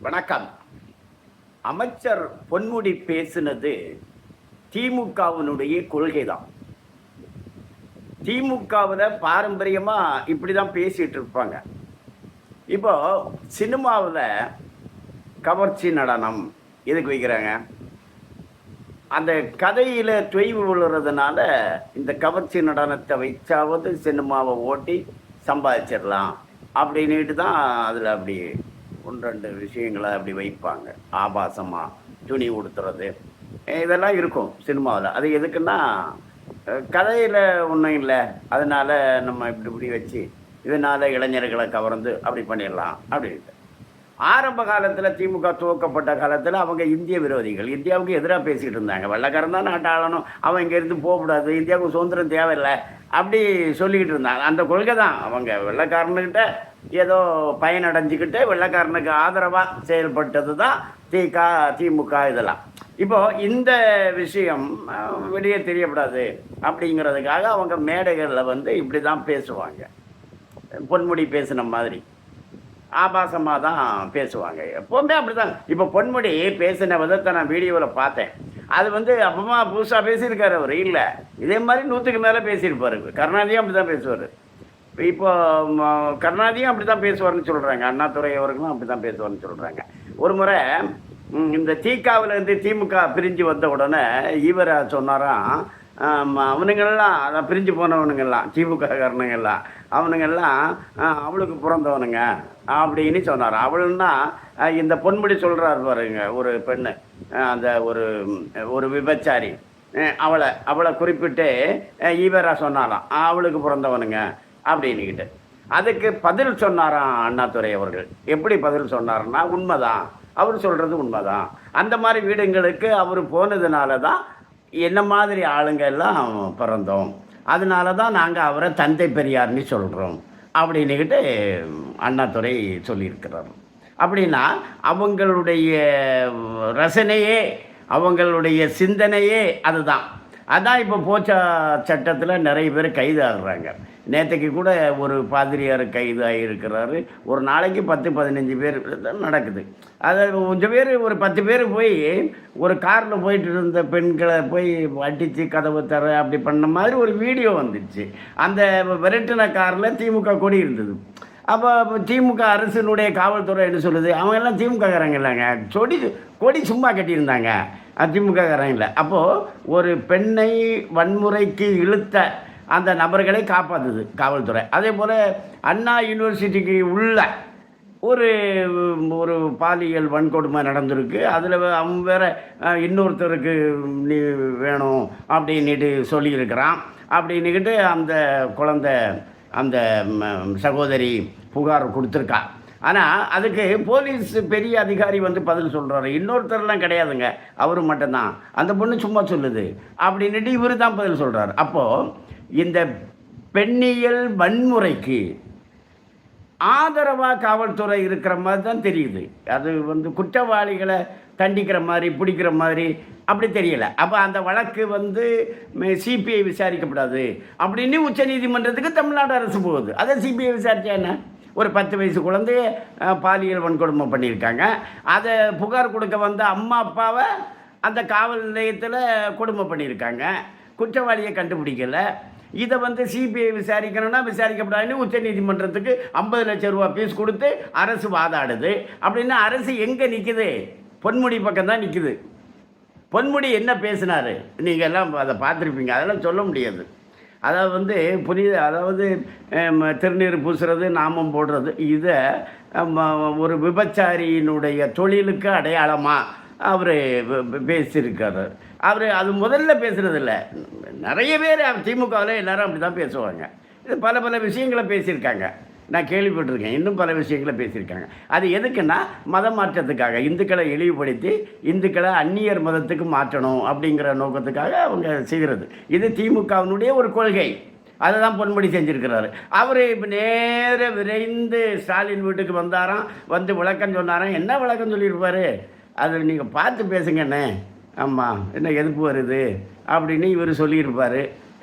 வணக்கம். அமைச்சர் பொன்முடி பேசினது திமுகவினுடைய கொள்கை தான். திமுகவில் பாரம்பரியமாக இப்படி தான் பேசிகிட்டு இருப்பாங்க. இப்போ சினிமாவில் கவர்ச்சி நடனம் எதுக்கு வைக்கிறாங்க? அந்த கதையில் தொய்வு விழுறதுனால இந்த கவர்ச்சி நடனத்தை வைச்சாவது சினிமாவை ஓட்டி சம்பாதிச்சிடலாம் அப்படின்ட்டு தான் அதில் அப்படி ஒன்று ரெண்டு விஷயங்களை அப்படி வைப்பாங்க. ஆபாசமாக துணி உடுத்துறது இதெல்லாம் இருக்கும் சினிமாவில். அது எதுக்குன்னா கதையில் ஒன்றும் இல்லை, அதனால் நம்ம இப்படி வச்சு இதனால் இளைஞர்களை கவர்ந்து அப்படி பண்ணிடலாம் அப்படின்ட்டு. ஆரம்ப காலத்தில் திமுக துவக்கப்பட்ட காலத்தில் அவங்க இந்திய விரோதிகள், இந்தியாவுக்கு எதிராக பேசிக்கிட்டு இருந்தாங்க. வெள்ளைக்காரன் தான் நாட்டை ஆளணும், அவன் இங்கேருந்து போகக்கூடாது, இந்தியாவுக்கு சுதந்திரம் தேவையில்லை அப்படி சொல்லிக்கிட்டு இருந்தாங்க. அந்த கொள்கை தான். அவங்க வெள்ளைக்காரனுக்கிட்ட ஏதோ பயனடைஞ்சிக்கிட்டு வெள்ளைக்காரனுக்கு ஆதரவாக செயல்பட்டது தான் திமுக இதெல்லாம். இப்போது இந்த விஷயம் வெளியே தெரியப்படாது அப்படிங்கிறதுக்காக அவங்க மேடைகளில் இப்படி தான் பேசுவாங்க. பொன்முடி பேசின மாதிரி ஆபாசமாக தான் பேசுவாங்க. எப்போவுமே அப்படி தான். இப்போ பொன்முடி பேசின விதத்தை நான் வீடியோவில் பார்த்தேன். அது அப்பமா புதுசாக பேசியிருக்காரு அவர். இல்லை, இதே மாதிரி 100க்கு மேலே பேசியிருப்பார். கருணாநிதியும் அப்படி தான் பேசுவார். இப்போ கருணாநிதியும் அப்படி தான் பேசுவார்னு சொல்கிறாங்க. அண்ணாதுரை அவர்களும் அப்படி தான் பேசுவார்னு சொல்கிறாங்க. ஒரு முறை இந்த திகாவிலேருந்து திமுக பிரிஞ்சு வந்த உடனே இவரை சொன்னாராம், அவனுங்கள்லாம் அதான் பிரிஞ்சு போனவனுங்கெல்லாம் திமுக காரணங்கள்லாம் அவனுங்கெல்லாம் அவளுக்கு பிறந்தவனுங்க அப்படின்னு சொன்னார். அவளுன்னா இந்த பொன்முடி சொல்கிறார் பாருங்க, ஒரு பெண்ணு, அந்த ஒரு விபச்சாரி, அவளை குறிப்பிட்டு ஈவரா சொன்னாராம் அவளுக்கு பிறந்தவனுங்க அப்படின்னுக்கிட்டு. அதுக்கு பதில் சொன்னாராம் அண்ணாதுரை அவர்கள். எப்படி பதில் சொன்னார்னா, உண்மைதான், அவர் சொல்கிறது உண்மைதான். அந்த மாதிரி வீடுங்களுக்கு அவர் போனதுனால தான் என்ன மாதிரி ஆளுங்க எல்லாம் பிறந்தோம், அதனால தான் நாங்கள் அவரை தந்தை பெரியார்னு சொல்கிறோம் அப்படின்னுக்கிட்டு அண்ணாதுரை சொல்லியிருக்கிறார். அப்படின்னா அவங்களுடைய ரசனையே, அவங்களுடைய சிந்தனையே அதுதான். அதான் இப்போ போச்சா சட்டத்தில் நிறைய பேர் கைது ஆகுறாங்க. நேற்றுக்கு கூட ஒரு பாதிரியார் கைது ஆகியிருக்கிறாரு. ஒரு நாளைக்கு 10-15 பேர் நடக்குது. அது கொஞ்சம் பேர், ஒரு 10 பேர் போய் ஒரு காரில் போயிட்டு இருந்த பெண்களை போய் அடித்து கதவு தர அப்படி பண்ண மாதிரி ஒரு வீடியோ வந்துச்சு. அந்த விரட்டின காரில் திமுக கொடி இருந்தது. அப்போ திமுக அரசினுடைய காவல்துறை என்ன சொல்லுது, அவங்க எல்லாம் திமுககாரங்க இல்லைங்க, கொடி சும்மா கட்டியிருந்தாங்க, திமுககாரங்க இல்லை. அப்போது ஒரு பெண்ணை வன்முறைக்கு இழுத்த அந்த நபர்களை காப்பாற்றுது காவல்துறை. அதே போல் அண்ணா யூனிவர்சிட்டிக்கு உள்ள ஒரு பாலியல் வன்கொடுமை நடந்திருக்கு. அதில் அவன் வேறு இன்னொருத்தருக்கு நீ வேணும் அப்படின்ட்டு சொல்லியிருக்கிறான் அப்படின்னுக்கிட்டு அந்த குழந்தை, அந்த சகோதரி புகார் கொடுத்துருக்கா. ஆனால் அதுக்கு போலீஸ் பெரிய அதிகாரி பதில் சொல்கிறாரு. இன்னொருத்தர்லாம் கிடையாதுங்க, அவரு மட்டும்தான், அந்த பொண்ணு சும்மா சொல்லுது அப்படின்ட்டு இவர் தான் பதில் சொல்கிறார். அப்போது இந்த பெண்ணியல் வன்முறைக்கு ஆதரவாக காவல்துறை இருக்கிற மாதிரி தான் தெரியுது. அது குற்றவாளிகளை தண்டிக்கிற மாதிரி பிடிக்கிற மாதிரி அப்படி தெரியலை. அப்போ அந்த வழக்கு சிபிஐ விசாரிக்கப்படாது அப்படின்னு உச்சநீதிமன்றத்துக்கு தமிழ்நாடு அரசு போகுது. அதை சிபிஐ விசாரித்தா என்ன? ஒரு 10 வயசு குழந்தைய பாலியல் வன்கொடுமை பண்ணியிருக்காங்க. அதை புகார் கொடுக்க வந்த அம்மா அப்பாவை அந்த காவல் நிலையத்தில் கொடுமை பண்ணியிருக்காங்க. குற்றவாளியை கண்டுபிடிக்கலை. இதை சிபிஐ விசாரிக்கணும்னா விசாரிக்கப்படாதுன்னு உச்சநீதிமன்றத்துக்கு 50 லட்சம் ரூபா ஃபீஸ் கொடுத்து அரசு வாதாடுது. அப்படின்னா அரசு எங்கே நிற்குது? பொன்முடி பக்கம் தான் நிற்குது. பொன்முடி என்ன பேசினார் நீங்கள் எல்லாம் அதை பார்த்துருப்பீங்க. அதெல்லாம் சொல்ல முடியாது. அதாவது அதாவது திருநீர் பூசுறது, நாமம் போடுறது, இதை ஒரு விபச்சாரியினுடைய தொழிலுக்கு அடையாளமாக அவர் பேசியிருக்காரு. அவர் அது முதல்ல பேசுகிறதில்ல, நிறைய பேர் திமுகவில் எல்லோரும் அப்படி தான் பேசுவாங்க. இது பல விஷயங்களை பேசியிருக்காங்க, நான் கேள்விப்பட்டிருக்கேன். இன்னும் பல விஷயங்களை பேசியிருக்காங்க. அது எதுக்குன்னா மத மாற்றத்துக்காக, இந்துக்களை இழிவுபடுத்தி இந்துக்களை அந்நியர் மதத்துக்கு மாற்றணும் அப்படிங்கிற நோக்கத்துக்காக அவங்க செய்கிறது. இது திமுகவினுடைய ஒரு கொள்கை. அதை தான் பொன்முடி செஞ்சுருக்கிறாரு. அவர் இப்போ நேர விரைந்து ஸ்டாலின் வீட்டுக்கு வந்தாராம், விளக்கம் சொன்னாராம். என்ன விளக்கம் சொல்லியிருப்பார்? அது நீங்கள் பார்த்து பேசுங்கண்ணே, ஆமாம் என்ன எதிர்ப்பு வருது அப்படின்னு இவர் சொல்லியிருப்பார்.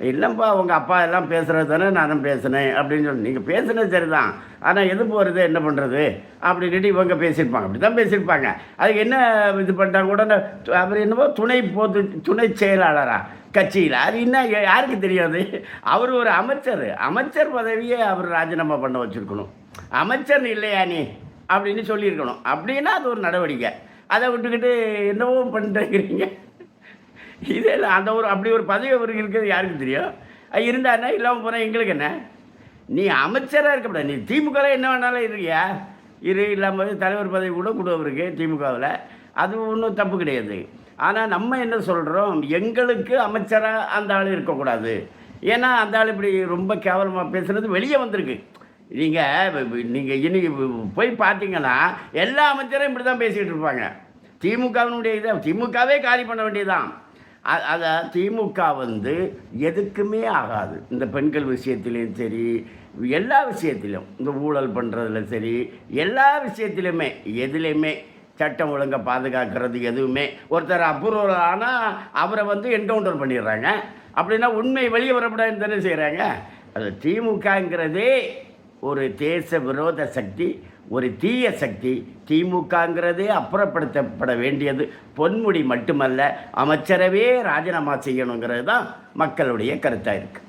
இல்லைப்பா உங்கள் அப்பா எல்லாம் பேசுகிறது தானே நானும் பேசினேன் அப்படின்னு சொல்லி நீங்கள் பேசுனது சரிதான், ஆனால் எது போகிறது என்ன பண்ணுறது அப்படின்ட்டு இவங்க பேசியிருப்பாங்க. அப்படி தான் பேசியிருப்பாங்க. அதுக்கு என்ன இது பண்ணிட்டாங்க உடனே அவர் என்னவோ துணை செயலாளரா கட்சியில், அது இன்னும் யாருக்கு தெரியாது. அவர் ஒரு அமைச்சர், அமைச்சர் பதவியை அவர் ராஜினாமா பண்ண வச்சுருக்கணும். அமைச்சர் இல்லையா நீ அப்படின்னு சொல்லியிருக்கணும். அப்படின்னா அது ஒரு நடவடிக்கை. அதை விட்டுக்கிட்டு என்னவோ பண்ணிட்டுருக்கிறீங்க. இதெல்லாம் அந்த ஒரு அப்படி ஒரு பதவி அவருக்கு இருக்கிறது யாருக்கு தெரியும்? இருந்தாருன்னா இல்லாமல் போனால் எங்களுக்கு என்ன? நீ அமைச்சராக இருக்கக்கூடாது. நீ திமுகவில் என்ன வேணாலும் இருக்கியா இல்லாமல் தலைவர் பதவி கூட அவருக்கு திமுகவில், அது ஒன்றும் தப்பு கிடையாது. ஆனால் நம்ம என்ன சொல்கிறோம், எங்களுக்கு அமைச்சராக அந்த ஆள் இருக்கக்கூடாது. ஏன்னா அந்த ஆள் இப்படி ரொம்ப கேவலமாக பேசுகிறது வெளியே வந்திருக்கு. நீங்கள் இனி போய் பார்த்தீங்கன்னா எல்லா அமைச்சரும் இப்படி தான் பேசிகிட்டு இருப்பாங்க. திமுகவினுடைய இதை திமுகவே காலி பண்ண வேண்டியதுதான். அதை திமுக எதுக்குமே ஆகாது. இந்த பெண்கள் விஷயத்திலையும் சரி, எல்லா விஷயத்திலும், இந்த ஊழல் பண்ணுறதுல சரி, எல்லா விஷயத்திலுமே எதுலேயுமே சட்டம் ஒழுங்கை பாதுகாக்கிறது எதுவுமே. ஒருத்தர் அப்ரூவல் ஆனால் அவரை என்கவுண்டர் பண்ணிடுறாங்க. அப்படின்னா உண்மை வெளியே வரப்படாதுன்னு தானே செய்கிறாங்க. அது திமுகங்கிறதே ஒரு தேச விரோத சக்தி, ஒரு தீய சக்தி. திமுகங்கிறதே அப்புறப்படுத்தப்பட வேண்டியது. பொன்முடி மட்டுமல்ல, அமைச்சரவே ராஜினாமா செய்யணுங்கிறது தான் மக்களுடைய கருத்தாக இருக்குது.